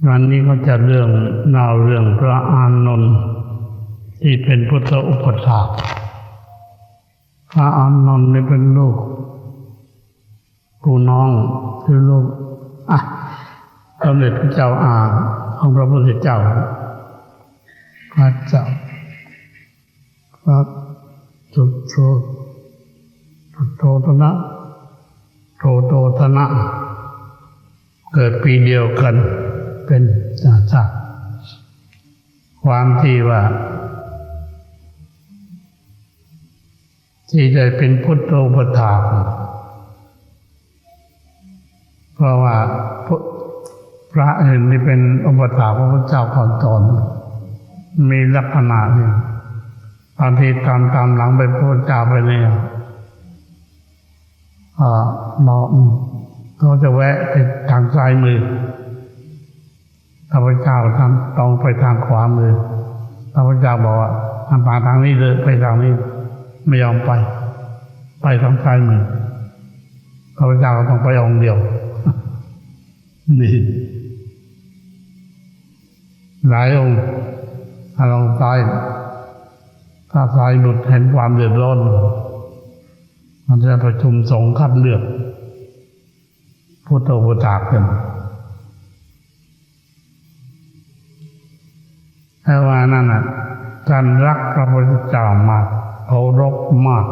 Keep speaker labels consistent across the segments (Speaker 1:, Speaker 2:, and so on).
Speaker 1: วันนี้ก็จะเล่าเรื่องพระอานนท์ที่เป็นพุทธอุปถากพระอานนท์นี่เป็นลูกผู้น้องคือลูกสมเด็จพระเจ้าอาของพระพุทธเจ้าพระเจ้าพระจุโธทนะโตทนะเกิดปีเดียวกันเป็นชาติความที่ว่าที่ได้เป็นพุทธอุปถากเพราะว่าพระอื่นที่เป็นอุปถากพระพุทธเจ้าก่อนมีลักษณะนี่บางทีตามหลังไปพระพุทธเจ้าไปเนี่ยเขาจะแวะไปทางซ้ายมือพระพุทธเจ้าตรงไปทางขวามือพระพุทธเจ้าบอกว่ามาทางนี้เลยไปทางนี้ไม่ยอมไปทางซ้ายมือพระพุทธเจ้าต้องไปองค์เดียวนี่หลายองค์ถ้าลองซ้ายถ้าซ้ายหลุดเห็นความเดือดร้อนมันจะประชุมสงฆ์คัดเลือกพุทธอุปถากกันแต่ว่านั่นน่ะท่านรักพระพุทธเจ้ามากเคารพมาก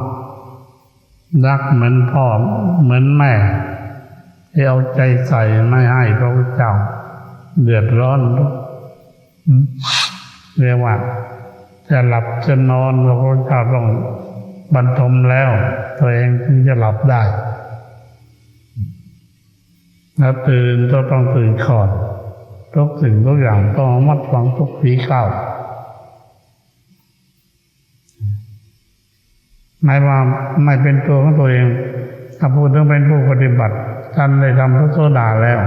Speaker 1: รักเหมือนพ่อเหมือนแม่ที่เอาใจใส่ไม่ให้พระพุทธเจ้าเดือดร้อนเรียกว่าจะหลับจะนอนพระพุทธเจ้าต้องบรรทมแล้วตัวเองถึงจะหลับได้แล้วตื่นก็ต้องตื่นก่อนทุกสิ่งทุกอย่างต้องมัดฝังทุกฝีก้าวหมายว่าไม่เป็นตัวของตัวเองถ้าพูดถึงเป็นผู้ปฏิบัติท่านได้ทำพระโสดาแล้ว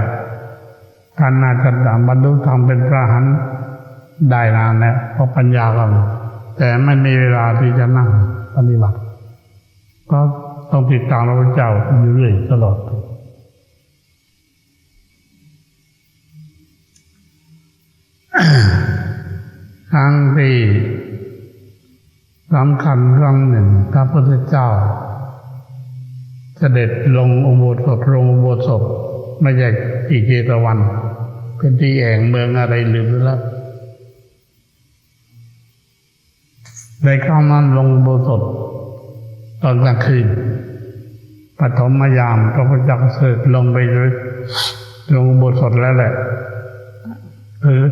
Speaker 1: ท่านน่าจะบรรลุธรรมเป็นพระอรหันต์ได้นานแล้วเพราะปัญญาก็มีแต่ไม่มีเวลาที่จะนั่งปฏิบัติก็ต้องติดตามพระพุทธเจ้าอยู่เรื่อยตลอดครั้งที่สำคัญครั้งหนึ่งพระพุทธเจ้าเสด็จลงอุโบสถไม่ใช่ที่เจตวันเป็นที่แห่งเมืองอะไรลืมไปแล้วได้เข้ามาลงอุโบสถตอนกลางคืนปฐมยามพระพุทธเจ้าเสด็จลงไปเลยลงอุโบสถแล้วแหละ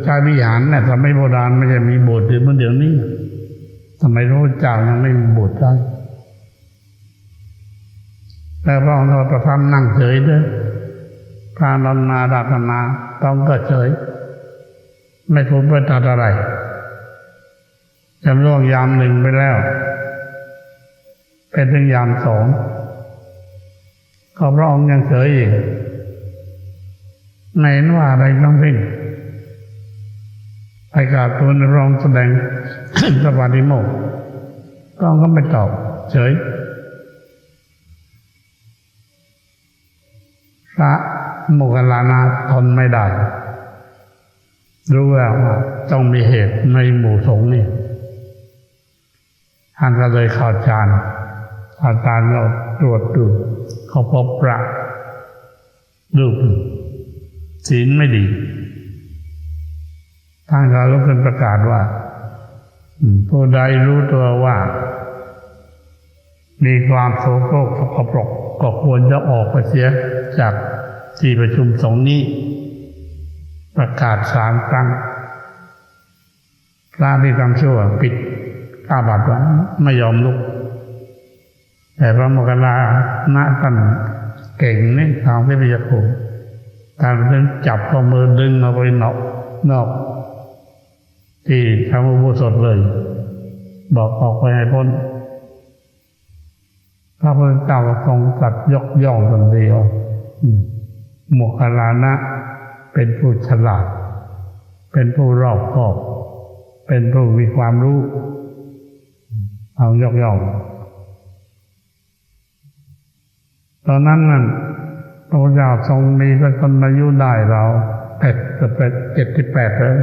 Speaker 1: ใช้วิหารเนี่ยสมัยโบราณไม่ใช่มีโบสถ์หรือเมื่อเดี๋ยวนี้สมัยพระพุทธเจ้ายังไม่มีโบสถ์ได้แต่พระองค์ประทับนั่งเฉยด้วยพระนนท์มาราธนาต้องก็เฉยไม่พูดไม่ตัดอะไรจำล่วงยามหนึ่งไปแล้วเป็นถึงยามสองก็พระองค์ยังเฉยอีกไม่เห็นว่าอะไรทั้งสิ้นไปกราบทูลพระองค์แสดงสปาติโมกข์พระองค์ก็ไม่ตอบเฉยพระโมคคัลลานะทนไม่ได้รู้แล้วว่าต้องมีเหตุในหมู่สงฆ์นี่ท่านก็เลยเข้าฌานเราตรวจดูเขาพบพระรูปศีลไม่ดีท่านก็ลุกขึ้นประกาศว่าผู้ใดรู้ตัวว่ามีความโสโครกสกปรกก็ควรจะออกไปเสียจากที่ประชุมสงฆ์นี้ประกาศ3 ครั้งพระที่ทำชั่วปิดตาบาดไว้ไม่ยอมลุกแต่พระโมคคัลลานะท่านเก่งนี่ทางที่พิจารณาท่านถึงจับข้อมือดึงเอาไปนอกที่ทำอุโบสถเลยบอกออกไปให้พ้นพระพุทธเจ้าทรงตรัสยกย่องทันทีว่าโมคคัลลานะเป็นผู้ฉลาดเป็นผู้รอบคอบเป็นผู้มีความรู้เอายกย่องตอนนั้นพระพุทธเจ้าทรงมีพระชนมายุได้เรา เกือบ78แล้ว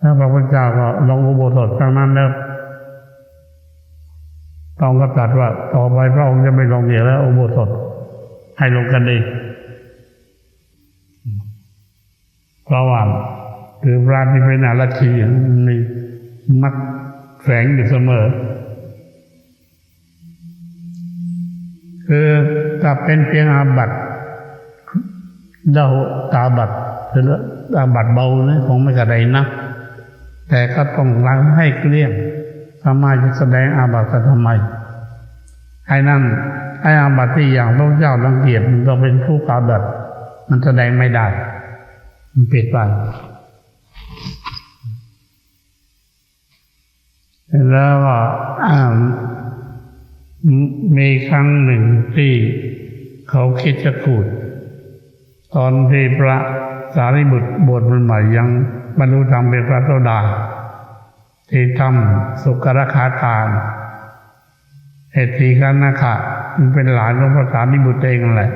Speaker 1: ถ้าพระพุทธเจ้าก็ลงอุโบสถครั้งนั้นแล้วพระองค์ก็ตรัสว่าต่อไปพระองค์จะไม่ลงอีกแล้วอุโบสถให้ลงกันเองเพราะว่าคือพระที่เป็นอรชีมีมักแฝงอยู่เสมอคือถ้าเป็นเพียงอาบัติเดาตาบัติคืออาบัติเบาเนี่ยคงไม่กระไดนักแต่ก็ต้องล้างให้เกลี้ยงทำไมจะแสดงอาบัติทำไมไอ้นั่นไอ้อาบัติที่อย่างพระเจ้ารังเกียจมันต้องเป็นผู้อาบัติมันแสดงไม่ได้มันปิดไปแล้วก็มีครั้งหนึ่งที่เขาคิดจะขูดตอนที่พระสารีบุตรบวชใหม่ยังบรรลุธรรมเป็นพระโสดาที่ทำสุกรคาทานเหตุทีฆนาคามันเป็นหลานของพระสารีบุตรเองแหละ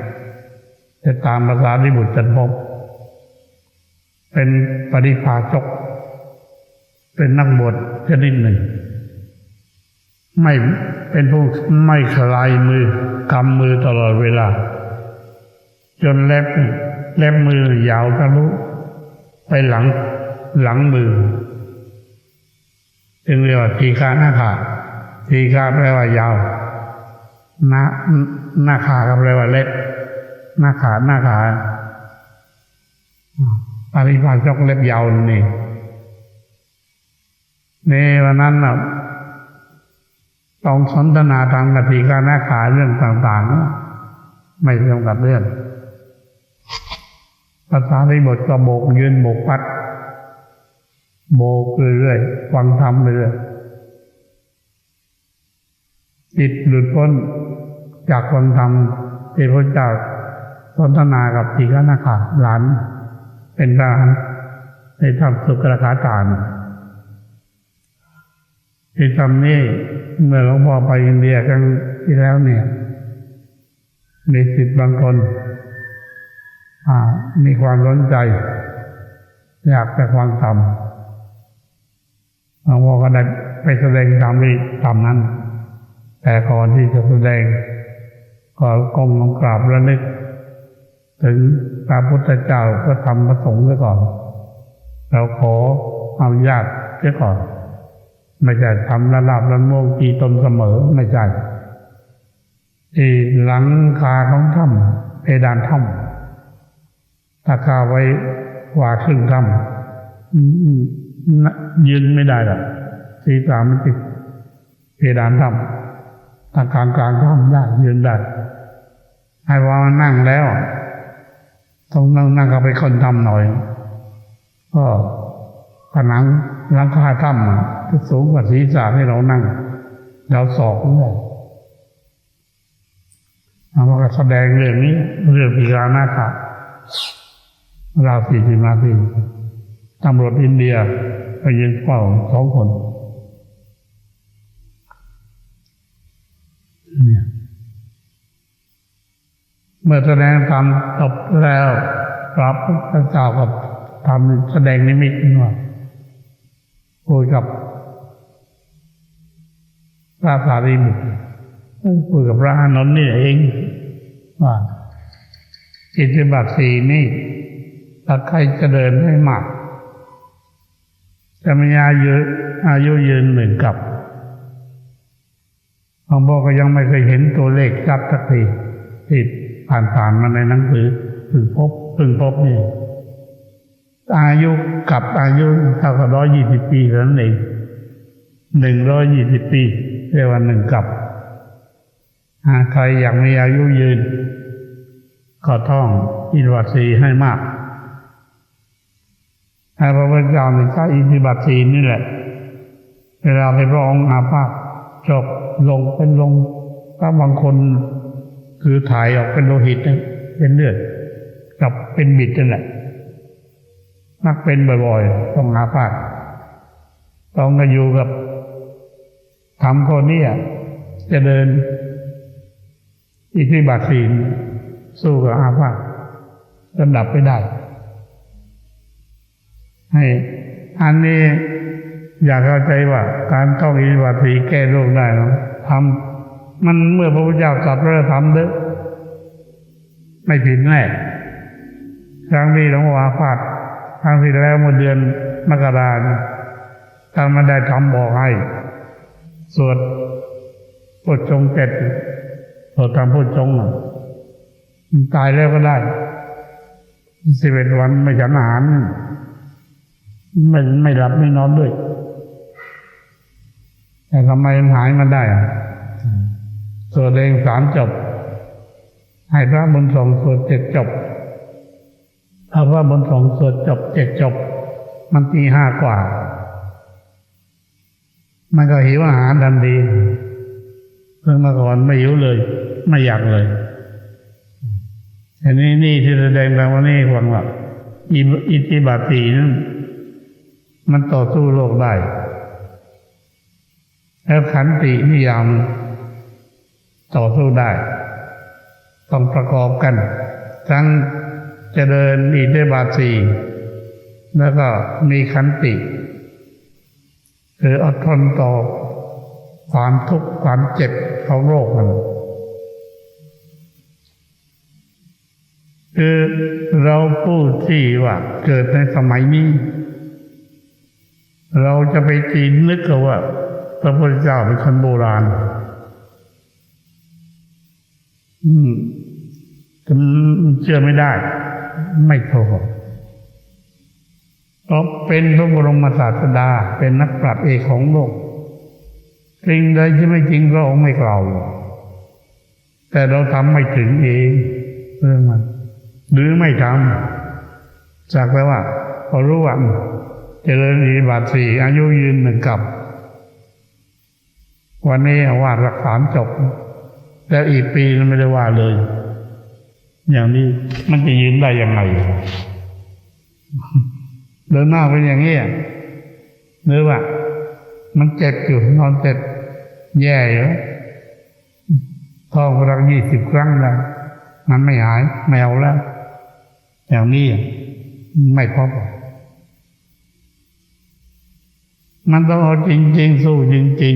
Speaker 1: จะตามพระสารีบุตรจนพบเป็นปริภาชกเป็นนักบวชชนิดหนึ่งไม่เป็นผู้ไม่คลายมือกำมือตลอดเวลาจนเล็บมือยาวทะลุไปหลังมือจึงเรียกว่าทีฆานาคาทีฆาแปลว่ายาวหน้าขาก็แปลว่าเล็บหน้าขาปริภาชกเล็บยาวนี่ในวันนั้นต้องสนทนาทางกติกาหน้าขาเรื่องต่างๆไม่จำกัดเรื่องภาษาในบทก็โบกยืนโบกพัดโบกเรื่อยๆฟังธรรมเรื่อยจิตหลุดพ้นจากฟังธรรมที่พระเจ้าสนทนากับทีฆนาคาหลานเป็นพระในธรรมสุกรคาทานที่ทำนี้เมื่อหลวงพ่อไปอินเดียครั้งที่แล้วเนี่ยมีศิษย์บางคนมีความสนใจอยากจะฟังธรรมหลวงพ่อก็ได้ไปแสดงธรรมที่ธรรมนั้นแต่ก่อนที่จะแสดงก็ก้มลงกราบระลึกถึงพระพุทธเจ้าก็ทำประสงค์ไว้ก่อนเราขออนุญาตเสียก่อนไม่ใช่ทำระดับระโมงตีตนเสมอไม่ใช่ที่หลังคาของถ้ำเพดานถ้ำถ้าคาไว้กว่าครึ่งถ้ำยืนไม่ได้หรอกศีรษะมันติดเพดานถ้ำถ้ากลางถ้ำได้ยืนได้ให้ว่ามันนั่งแล้วต้องนั่งเข้าไปคนถ้ำหน่อยก็ผนังหลังคาถ้ำก็สูงกว่าศีรษะให้เรานั่งเราศอกนี่เราก็แสดงเรื่องนี้เรื่องทีฆานาคาเรา40 นาทีตำรวจอินเดียไปยืนเฝ้า2 คนเนี่ยเมื่อแสดงธรรมจบแล้วพระพุทธเจ้าก็ทำแสดงนิมิตว่าคุยกับพระสารีบุตรคุยกับพระอานนท์นี่เองว่าอิทธิบาท4นี่ถ้าใครจะเดินให้มากจะมีอายุยืน1 กับหลวงพ่อก็ยังไม่เคยเห็นตัวเลขชัดสักทีที่ผ่านมาในหนังสือเพิ่งพบนี่อายุกับอายุเท่ากับ120 ปีเท่านั้นเอง120 ปีเรียกว่า1 กับใครอยากมีอายุยืนก็ท่องอิทธิบาท4ให้มากพระพุทธเจ้าใช้อิทธิบาท4นี่แหละเวลาไปพระองค์อาพาธจบลงถ้าบางคนคือถ่ายออกเป็นโลหิตเป็นเลือดกับเป็นบิดนั่นแหละมักเป็นบ่อยๆต้องอาพาธต้องมาอยู่กับทำคนนี้จะเดินอิทธิบาท4สู้กับอาพาธ ก็ดับไปได้ให้อันนี้อยากเข้าใจว่าการท่องอิริยาบถ4แก้โรคได้นะทำมันเมื่อพระพุทธเจ้าตรัสแล้วทำเด้อไม่ผิดแน่ครั้งที่หลวงพ่ออาพาธครั้งที่แล้วเมื่อเดือนมกราคมท่านไม่ได้ทำบอกให้สวดพุทธชง7สวดทำพุทธชงตายแล้วก็ได้11 วันไม่ฉันอาหารไม่หลับไม่นอนด้วยแต่ทำไมมันหายมาได้สวดเอง3 จบให้พระบุญส่งสวด7 จบถ้าพระบุญส่งสวดจบ7 จบมันตี 5 กว่ามันก็หิวอาหารทันทีเพิ่งมาก่อนไม่หิวเลยไม่อยากเลยอันนี้นี่ที่แสดงไปวันนี้ฟังว่าอิทธิบาท4นั้นมันต่อสู้โลกได้แล้วขันตินิยามต่อสู้ได้ต้องประกอบกันทั้งเจริญอิทธิบาท4แล้วก็มีขันติคืออดทนต่อความทุกข์ความเจ็บของโรคมันคือเราพูดที่ว่าเกิดในสมัยนี้เราจะไปจีนนึกว่าพระพุทธเจ้าเป็นคนโบราณเชื่อไม่ได้ไม่ถูกเพราะเป็นพระบรมศาสดาเป็นนักปราชญ์เอกของโลกจริงใดที่ไม่จริงพระองค์ไม่กล่าวแต่เราทำไม่ถึงเองเรื่องมันหรือไม่ทำจากแต่ว่าพอรู้ว่าเจริญอิทธิบาท4อายุยืน1 กับวันนี้ว่ารักษาจบแล้วอีกปีนึงไม่ได้ว่าเลยอย่างนี้มันจะยืนได้ยังไงเดินหน้าเป็นอย่างนี้หรือว่ามันเจ็บอยู่นอนเจ็บแย่อยู่ท้องรัก20 ครั้งแล้วมันไม่หายแมวแล้วอย่างนี้ไม่พอมันต้องเอาจริงๆสู้จริง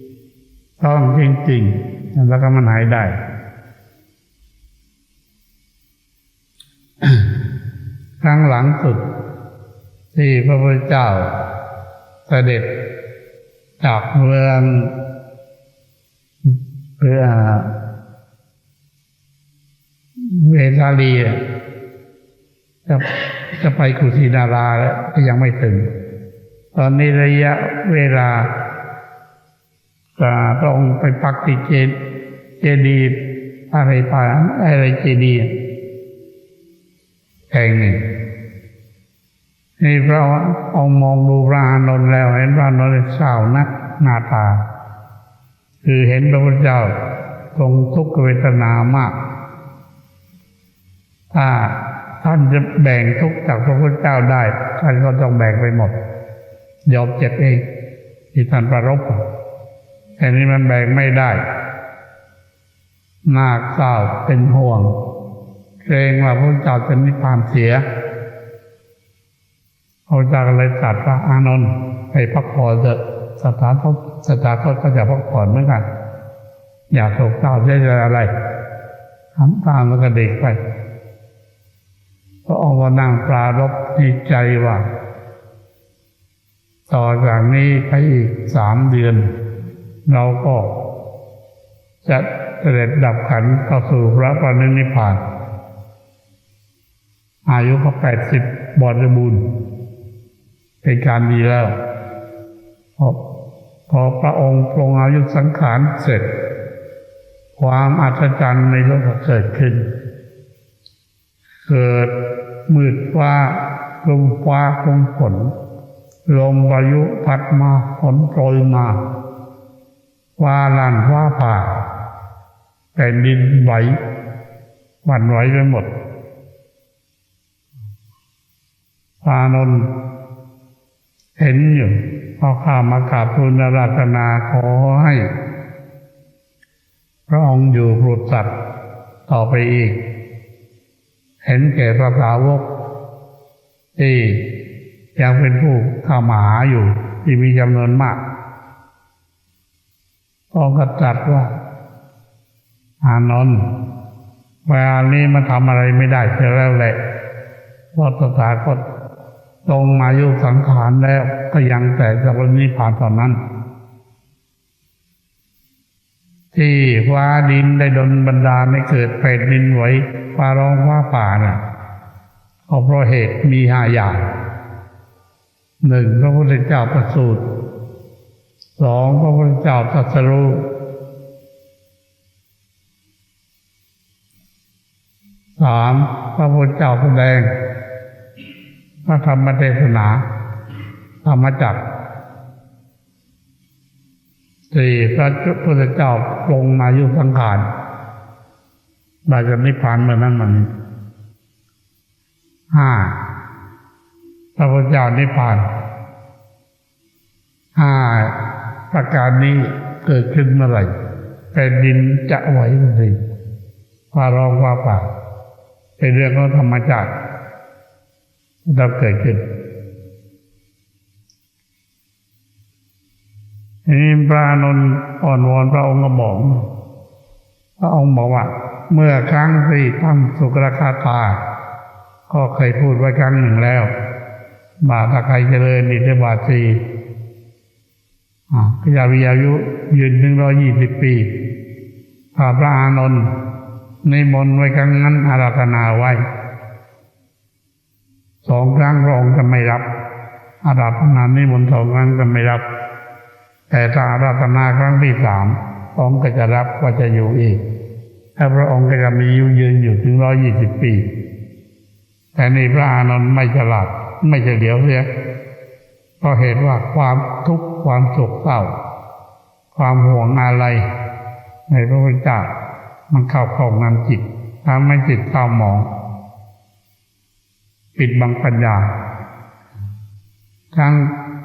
Speaker 1: ๆท้องจริงๆแล้วก็มันหายได้ ครั้งหลังสุดที่พระพุทธเจ้าเสด็จจากเมืองเวสาลีจะไปกุสินาราแล้วก็ยังไม่ถึงตอนนี้ระยะเวลาพระองค์ไปปักที่เจดีย์อะไรเจดีย์แห่งหนึ่งนี่พระองค์มองดูพระอานนท์แล้วเห็นพระอานนท์เศร้านักหน้าตาคือเห็นพระพุทธเจ้าทรงทุกขเวทนามากถ้าท่านจะแบ่งทุกข์จากพระพุทธเจ้าได้ท่านก็ต้องแบ่งไปหมดยอมเจ็บเองที่ท่านประรบแต่นี้มันแบ่งไม่ได้น่าเศร้าเป็นห่วงเกรงว่าพระพุทธเจ้าจะนิพพานเสียพระพุทธเจ้าก็เลยตรัสว่าอานนท์ให้พักผ่อนเถอะสถานก็จะพักผ่อนเหมือนกันอย่าโศกเศร้าใจอะไรทำตามแล้วก็เด็กไปพระองค์ก็นั่งปรารภในใจว่าต่อจากนี้ไปอีก3 เดือนเราก็จะเสด็จดับขันธ์เข้าสู่พระปรินิพพานอายุก็80 บริบูรณ์เป็นการดีแล้วพอพระองค์ปรงอายุสังขารเสร็จความอัศจรรย์ในโลกเกิดขึ้นเกิดมืดฟ้าลมฟ้าคงฝนลมพายุพัดมาฝนโปรยมาฟ้าลั่นฟ้าผ่าแผ่นดินไหวหวั่นไหวไปหมดอานนท์เห็นอยู่พอข้ามากราบทูลอาราธนาขอให้พระองค์อยู่โปรดสัตว์ต่อไปอีก เห็นแก่พระสาวกที่ยังเป็นผู้เข้ามาหาอยู่ที่มีจำนวนมากองค์ก็ตรัสว่าอานนท์เวลานี้มันทำอะไรไม่ได้เสียแล้วแหละเพราะตถาคตลงมายุสังขารแล้วก็ยังแต่จะปรินิพพานตอนนั้นที่ฟ้าดินได้ดลบันดาลให้เกิดแผ่นดินไหวฟ้าร้องฟ้าผ่าน่ะก็เพราะเหตุมี5 อย่าง 1. พระพุทธเจ้าประสูติ 2. พระพุทธเจ้าตรัสรู้ 3. พระพุทธเจ้าแสดงพระธรรมเทศนาธรรมจักร 4. พระพุทธเจ้าลงมายุสังขารบาจะนิพพานเมื่อนั้นมัน 5. พระพุทธเจ้านิพพาน 5 ประการนี้เกิดขึ้นเมื่อไหร่แผ่นดินจะไหวทันทีฟ้าร้องฟ้าผ่าเป็นเรื่องของธรรมชาติที่เกิดขึ้นทีนี้พระอานนท์อ่อนวอนพระองค์ก็บอกพระองค์บอกว่าเมื่อครั้งที่ท่านสุกรคาตาก็เคยพูดไว้ครั้งหนึ่งแล้วว่าถ้าใครเจริญอิทธิบาท 4ก็จะมีอายุยืนถึง120 ปีพระอานนท์นิมนต์ไว้ครั้งนั้นอาราธนาไว้2 ครั้งพระองค์จะไม่รับอาราธนานิมนต์2 ครั้งจะไม่รับแต่ถ้าอาราธนาครั้งที่ 3พระองค์ก็จะรับว่าจะอยู่อีกถ้าพระองค์ก็จะมีอายุยืนอยู่ถึง120 ปีแต่นี่พระอานนท์ไม่ฉลาดไม่เฉลียวเสียเพราะเหตุว่าความทุกข์ความโศกเศร้าความห่วงอะไรในพระพุทธเจ้ามันเข้าครอบงำจิตทำให้จิตเศร้าหมองปิดบังปัญญาทั้ง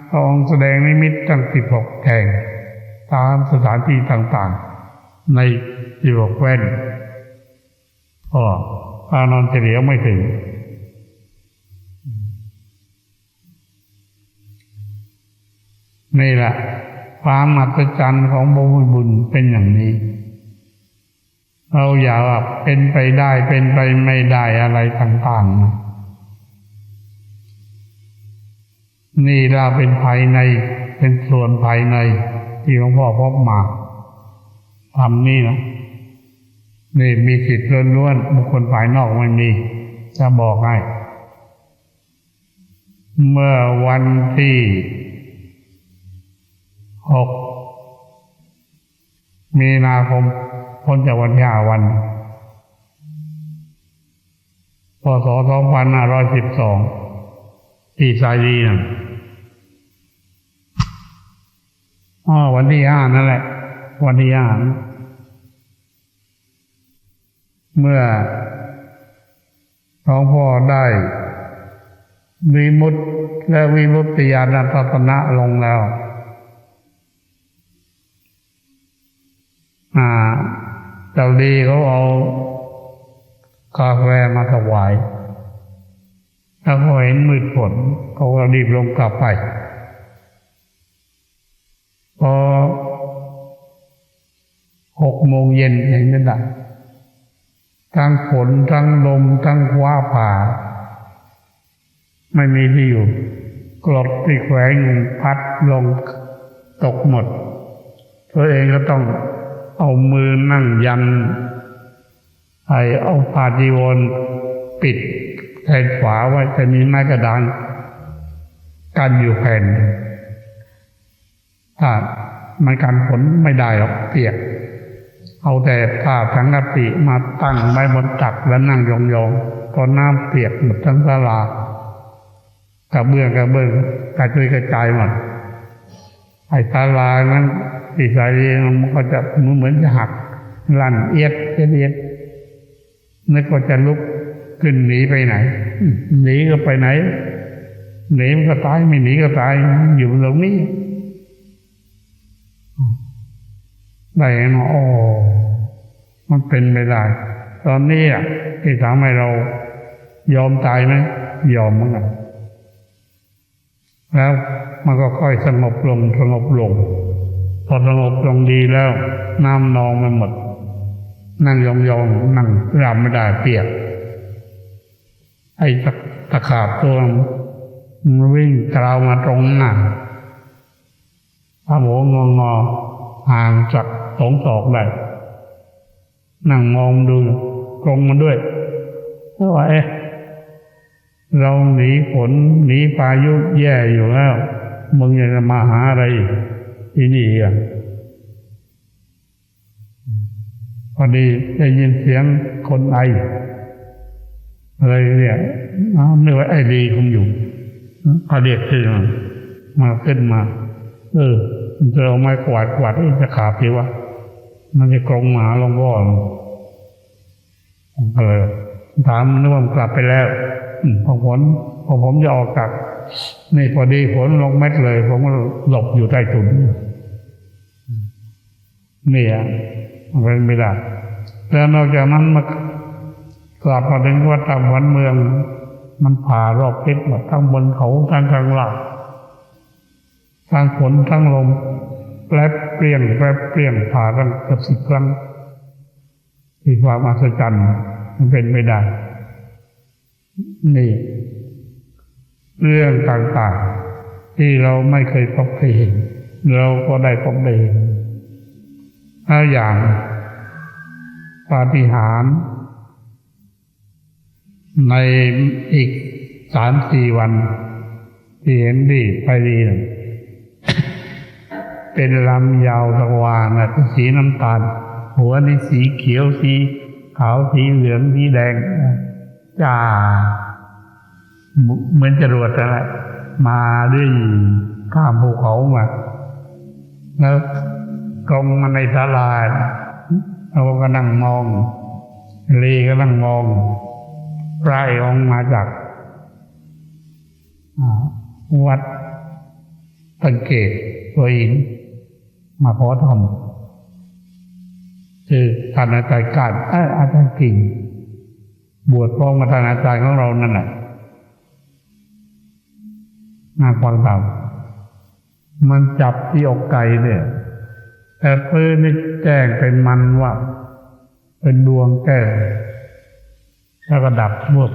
Speaker 1: พระองค์แสดงนิมิตทั้ง16 แห่งตามสถานที่ต่างๆใน16 แว่นพระอานนท์เฉลียวไม่ถึงนี่แหละความมหัศจรรย์ของบุญเป็นอย่างนี้เราอย่าว่าเป็นไปได้เป็นไปไม่ได้อะไรต่างๆนะนี่เราเป็นภายในเป็นส่วนภายในที่หลวงพ่อพบมาทำนี่นะนี่มีสิทธิ์ล้วนๆบุคคลภายนอกไม่มีจะบอกให้เมื่อวันที่6 มีนาคมพ้นจากวันที่5 วันพ.ศ. 2512ที่ไซรีนั่นวันที่5นั่นแหละวันที่5เมื่อหลวงพ่อได้วิมุตติและวิมุตติญาณทัศนะลงแล้วเจ้าดีเขาเอากาแฟมาถวายแล้วเขาเห็นมืดฝนเขาก็รีบลงกลับไปพอ6 โมงเย็นอย่างนั้นแหละทั้งฝนทั้งลมทั้งฟ้าผ่าไม่มีที่อยู่กรดที่แขวนพัดลงตกหมดตัวเองก็ต้องเอามือนั่งยันเอาผ้าจีวรปิดแทนฝาไว้แต่มีไม้กระดานกันอยู่แผ่นถ้ามันกันฝนไม่ได้หรอกเปียกเอาแต่ผ้าสังกติมาตั้งไว้บนตักแล้วนั่งยองๆพอน้ำเปียกหมดทั้งศาลากระเบื้องกระจุยกระจายหมดไอ้ศาลานั้นที่สายเรียนมันก็จะเหมือนจะหักลั่นเอียดนึกว่าจะลุกขึ้นหนีไปไหนหนีก็ไปไหนหนีมันก็ตายไม่หนีก็ตายอยู่ตรงนี้ได้เห็นว่ามันเป็นไม่ได้ตอนนี้ที่ทำให้เรา ยอมตายไหมยอมเหมือนกันแล้วมันก็ค่อยสงบลงพอสงบลงดีแล้วน้ำนองมันหมดนั่งยองนั่งรำไม่ได้เปียกไอ้ตะขาบตัวมันวิ่งกราวมาตรงหน้าพระโหงอห่างจาก2 ศอกได้นั่งมองดูกรงมันด้วยเพราะว่าเราหนีฝนหนีพายุแย่อยู่แล้วมึงยังจะมาหาอะไรที่นี่อ่ะพอดีได้ยินเสียงคนไออะไรเนี่ยนึกว่าไอ้ดีคงอยู่เขาเรียกชื่อมาขึ้นมามันจะเอาไม้กวาดจะขาบดีวะมันจะกรงหมาลงบ่อถามนึกว่ามันกลับไปแล้วพอผมจะออกจากนี่พอดีฝนลงเม็ดเลยผมก็หลบอยู่ใต้ถุนนี่อ่ะมันไม่ได้แล้วนอกจากนั้นมากลับมาถึงวัดตามวันเมืองมันผ่ารอบทิศหมดทั้งบนเขาทั้งข้างล่างทั้งฝนทั้งลมแปรเปลี่ยนผ่าทั้งเกือบ10 ครั้งที่ความอัศจรรย์มันเป็นไม่ได้นี่เรื่องต่างๆที่เราไม่เคยพบเคยเห็นเราก็ได้พบได้เห็นถ้าอย่างปาฏิหาริย์ในอีก 3-4 วันที่เห็นดีไปดีเป็นลำยาวสว่างสีน้ำตาลหัวนี่สีเขียวสีขาวสีเหลืองสีแดงจ้าเหมือนจรวดอะไรมาด้วยข้ามภูเขามาแล้วกรงมาในศาลาเราก็นั่งมองลีก็นั่งมองไร่ออกมาจากวัดสังเกตตัวหินมาขอทำคือท่านอาจารย์การอาจารย์กิ่งบวชพร้อมกับท่านอาจารย์ของเรานั่นแหละน่าฟังธรรมมันจับที่อกไก่เนี่ยแต่เพื่อนี่แจ้งเป็นมันว่าเป็นดวงแก้วแล้วก็ดับพวก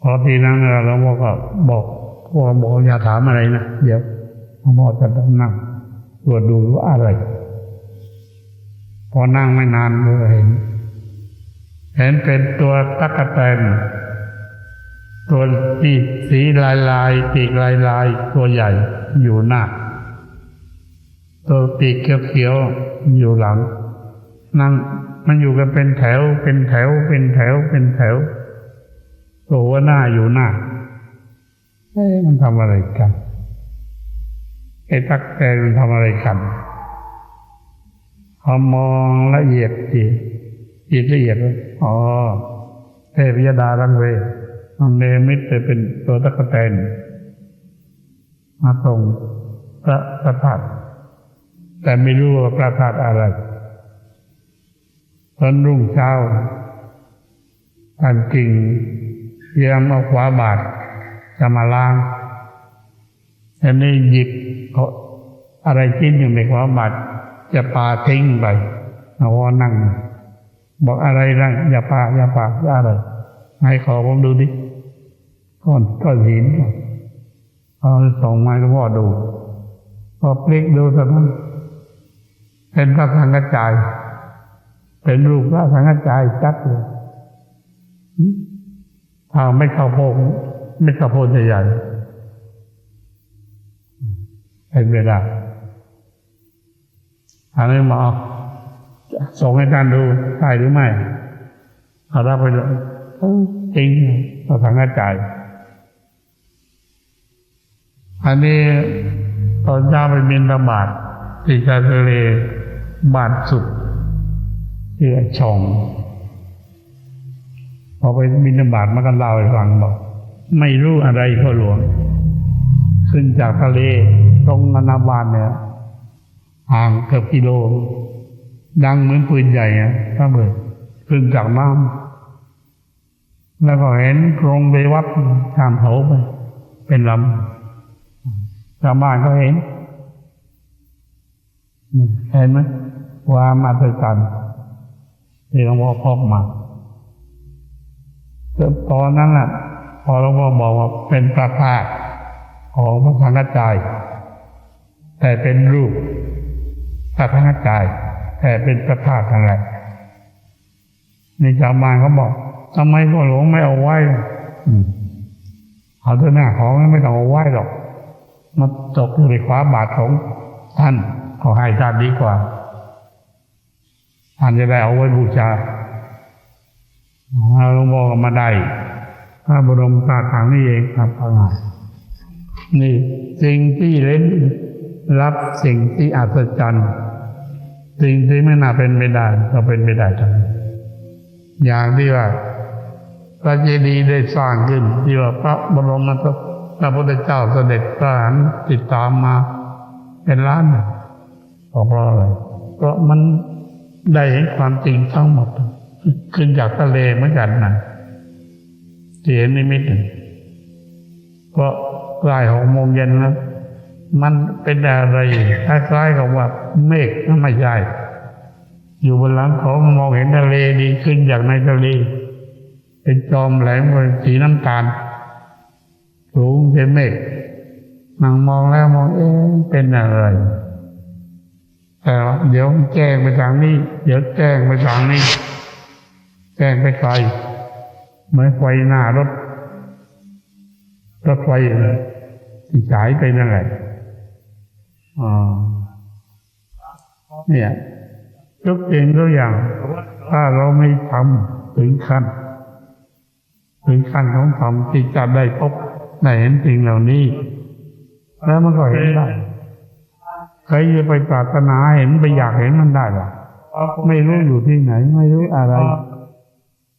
Speaker 1: พอทีนั้นเราก็บอกอย่าถามอะไรนะเดี๋ยวหมอจะต้องนั่งตรวจดูว่าอะไรพอนั่งไม่นานเลยเห็นเป็นตัวตั๊กแตนตัวที่สีลายปีกลายตัวใหญ่อยู่หน้าตัวปีกเขียวๆอยู่หลังนั่งมันอยู่กันเป็นแถวตัวหน้าอยู่หน้ามันทำอะไรกันไอ้ตั๊กแตนมันทำอะไรกันพอมองละเอียดจิตละเอียดเทพยดารังเวมันเนมิตจะเป็นตัวตั๊กแตนมาตรงพระธาตุแต่ไม่รู้ว่าพระธาตุอะไรตอนรุ่งเช้าท่านกิ่งเยี่ยมเอาขวาบาทจะมาล้างแต่นี่หยิบอะไรชิ้นหนึ่งในขวาบาทจะปาทิ้งไปเอาว่านั่งบอกอะไรนั่งอย่าปาอะไรให้ขอผมดูดิก้อนหินเอาส่งมาก็ว่าดูพอพลิกดูสักพักเป็นพระสังฆจายเป็นรูปพระสังฆจายชัดเลยถ้าไม่เข้าโพดใหญ่ๆเป็นเวลาอันนี้มาส่งให้ท่านดูใช่หรือไม่เขารับไปเลยจริงพระสังฆจายอันนี้ตอนเช้าไปบิณฑบาตที่ชายทะเลบาทสุดที่ช่องพอไปบิณฑบาตมันก็เล่าให้ฟังบอกไม่รู้อะไรพ่อหลวงขึ้นจากทะเลตรงนาบานเนี่ยห่างเกือบกิโลดังเหมือนปืนใหญ่ถ้าเบิด ขึ้นจากน้ำแล้วก็เห็นโครงไปวัดข้ามเขาไปเป็นลำชาวบ้านก็เห็นไหมความอัศจรรย์ที่หลวงพ่อพบมาตอนนั้นแหละพอหลวงพ่อบอกว่าเป็นพระธาตุของพระสังฆจายแต่เป็นรูปพระสังฆจายแต่เป็นพระธาตุอะไรนี่ชาวบ้านเขาบอกทำไมพ่อหลวงไม่เอาไว้เอาเถอะหน้าของไม่ต้องเอาไว้หรอกมันตกอยู่ในขวาบาทของท่านขอให้ท่านดีกว่าท่านจะได้เอาไว้บูชาหลวงพ่อก็มาได้พระบรมศาสดานี่เองครับพระงานนี่สิ่งที่เล่นรับสิ่งที่อัศจรรย์สิ่งที่ไม่น่าเป็นไปได้ก็เป็นไปได้ทั้งอย่างที่ว่าพระเจดีย์ได้สร้างขึ้นที่ว่าพระบรมพระพุทธเจ้าเสด็จพระหันติดตามมาเป็นล้านเพราะอะไรเพราะมันได้เห็นความจริงทั้งหมดขึ้นจากทะเลเหมือนกันนะที่เห็นนิมิตเพราะใกล้6 โมงเย็นแล้วมันเป็นอะไรคล้ายๆกับว่าเมฆนั่นไม่ใช่อยู่บนหลังเขามองเห็นทะเลดีขึ้นจากในทะเลเป็นจอมแหลมเป็นสีน้ำตาลสูงเป็นเมฆนั่งมองแล้วมองเป็นอะไรแต่เดี๋ยวแจ้งไปทางนี้เดี๋ยวแจ้งไปทางนี้แจ้งไปไกลเหมือนไฟหน้ารถไฟที่ฉายไปนั่นแหละเนี่ยทุกสิ่งทุกอย่างถ้าเราไม่ทำถึงขั้นของธรรมที่จะได้พบได้เห็นสิ่งเหล่านี้แล้วมันก็เห็นได้ใครจะไปปรารถนาเห็นไปอยากเห็นมันได้หรอไม่รู้อยู่ที่ไหนไม่รู้อะไร